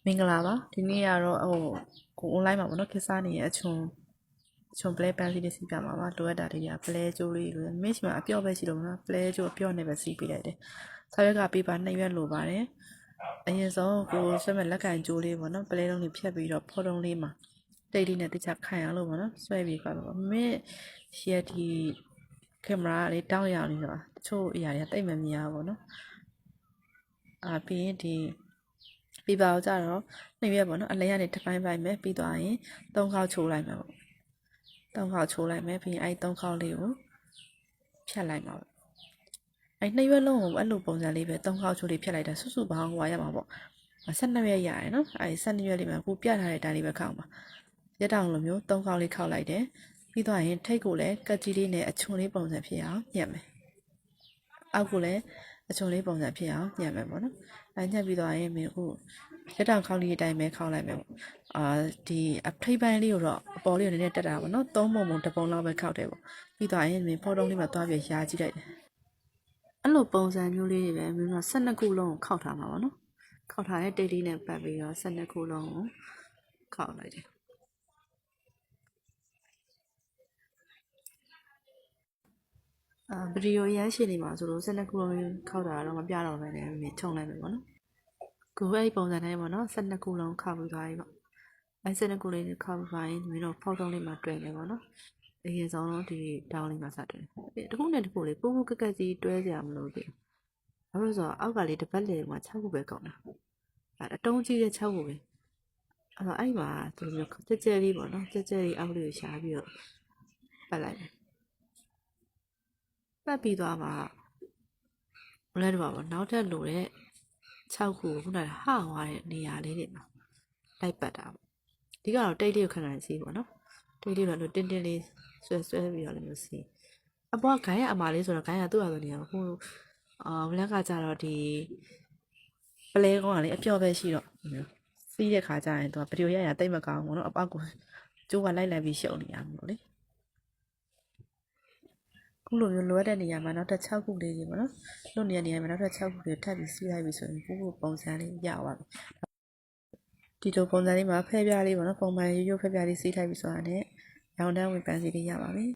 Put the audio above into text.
မင်္ဂလာပါဒီနေ့ကတော့ကို online မှာပေါ့နော်ခက်စားနေရဲ့အချုံပလဲပန်းစီလေးစီးပြမှာပါလိုအပ်တာတွေကပလဲကျိုးလေးတွေမစ်မှာအပြော့ပဲရှိလို့ပေါ့နော်ပလဲကျိုးအပြော့နဲ့ပဲစီးပေးလိုက်တယ်စာရွက်ကပေးပါ2ရွက်လိုပါတယ်အရင်ဆုံးကိုဆွဲမဲ့လက်ကင်ကျိုးလေးပေါ့နော်ပလဲလုံးလေးဖြတ်ပြီးတော့ဖော်တုံးလေးမှာတိတ်လေးနဲ့တခြားခိုင်အောင်လို့ပေါ့နော်ဆွဲပြီးပါပါမစ်ရှီဒီကင်မရာလေးတောင်းရအောင်နေတော့တချို့အရာတွေကတိတ်မမြင်ရဘူးပေါ့နော်ပြီးရင်ဒီပြပါတော့ကြတော့2ရက်ပေါ့နော်အလဲကနေတစ်ပိုင်းပိုင်းပဲပြီးသွားရင်3ခေါက်ချိုးလိုက်မယ်ပေါ့3ခေါက်ချိုးလိုက်မယ်ပြီးရင်အဲ့3ခေါက်လေးကိုဖြတ်လိုက်မှာပေါ့အဲ့2ရက်လုံးကိုအဲ့လိုပုံစံလေးပဲ3ခေါက်ချိုးလေးဖြတ်လိုက်တာစုပေါင်းဟွာရမှာပေါ့12ရက်ရတယ်နော်အဲ့12ရက်လေးမှာကိုပြထားတဲ့အတိုင်းလေးပဲခောက်ပါရက်တောင်လိုမျိုး3ခေါက်လေးခောက်လိုက်တယ်ပြီးသွားရင်ထိတ်ကိုလည်းကတ်ကြီးလေးနဲ့အချုံလေးပုံစံဖြစ်အောင်ညှက်မယ်အောက်ကိုလည်းအချုံလေးပုံစံဖြစ်အောင်ညှက်မယ်ပေါ့နော်အဲ့ညှက်ပြီးသွားရင်မင်းအခုရက်တောင်ခေါက်လေးအတိုင်းပဲခေါက်လိုက်မယ်ပေါ့ဒီအထိပ်ပိုင်းလေးကိုတော့အပေါ်လေးကိုနည်းနည်းတက်တာပေါ့နော်3ပုံတစ်ပုံလောက်ပဲခေါက်တယ်ပေါ့ပြီးသွားရင်မင်းဖော်တုံးလေးမှာသွားပြီးရာကြည့်လိုက်တယ်အဲ့လိုပုံစံမျိုးလေးတွေပဲမင်းတို့12ခုလုံးကိုခောက်ထားမှာပေါ့နော်ခောက်ထားတဲ့တိတ်လေးနဲ့ပတ်ပြီးတော့12ခုလုံးကိုခောက်လိုက်တယ်ဗီဒီယိုရမ်းရှင်းနေမှာဆိုလို့12ခုလုံးခောက်တာတော့မပြတော့ဘဲနဲ့မင်းချုံလိုက်မယ်ပေါ့နော်ကိုယ်အဲ့ပုံစံတိုင်းပေါ့နော်12ခုလုံးခောက်ပြီးသွားပြီပေါ့အဲ့12ခုလေးခောက်ပြီးသွားရင်မင်းတို့ဖောက်တုံးလေးမှာတွေ့မယ်ပေါ့နော်အရင်ဆုံးတော့ဒီတောင်းလေးမှာစတွေ့တယ်တခုနဲ့တခုလေးပို့ကက်ကြီးတွဲကြရမလို့ပြီဘာလို့ဆိုတော့အောက်ကလေးတစ်ပတ်လေမှာ6ခုပဲကောက်တာအတုံးကြီးတဲ့6ခုပဲအဲ့မှာဒီလိုမျိုးကြက်ကြက်လေးပေါ့နော်ကြက်ကြက်လေးအောက်လေးကိုရှားပြီးတော့ပတ်လိုက်တယ်ပတ်ပြီးသွားမှာမလဲတော့ပါဘူးနောက်ထပ်လိုတဲ့6ခုခုနကဟဝါတဲ့နေရာလေးတွေမှာလိုက်ပတ်တာပေါ့ဒီကတော့တိတ်လေးကိုခဏစီးပေါ့နော်တိတ်လေးတော့တင်းတင်းလေးဆွဲပြီးတော့လည်းမျိုးစီးအပေါ်ခိုင်းရအမာလေးဆိုတော့ခိုင်းရသူ့ဟာဆိုနေအောင်ဟိုဘလက်ကကြတော့ဒီပလဲကောင်းကလေအပြော့ပဲရှိတော့စီးတဲ့ခါကျရင်သူကဗီဒီယိုရတိတ်မကောင်းဘူးเนาะအပေါက်ကိုကျိုးကလိုက်ပြီးရှုပ်နေရမှာလို့လေခုလိုမျိုးလိုအပ်တဲ့နေရာမှာနောက်ထပ်6ခုလေးကြီးပေါ့နော်လွတ်နေတဲ့နေရာမှာနောက်ထပ်6ခုလေးထပ်ပြီးစီးလိုက်ပြီဆိုရင်ပို့ပုံစံလေးရသွားပြီဒီလိုပုံစံလေးမှာဖဲပြားလေးပေါ့နော်ပုံမှန်ရိုးရိုးဖဲပြားလေးစီးလိုက်ပြီဆိုတာနဲ့ရောင်တန်းဝင်ပန်းစီလေးရပါမယ်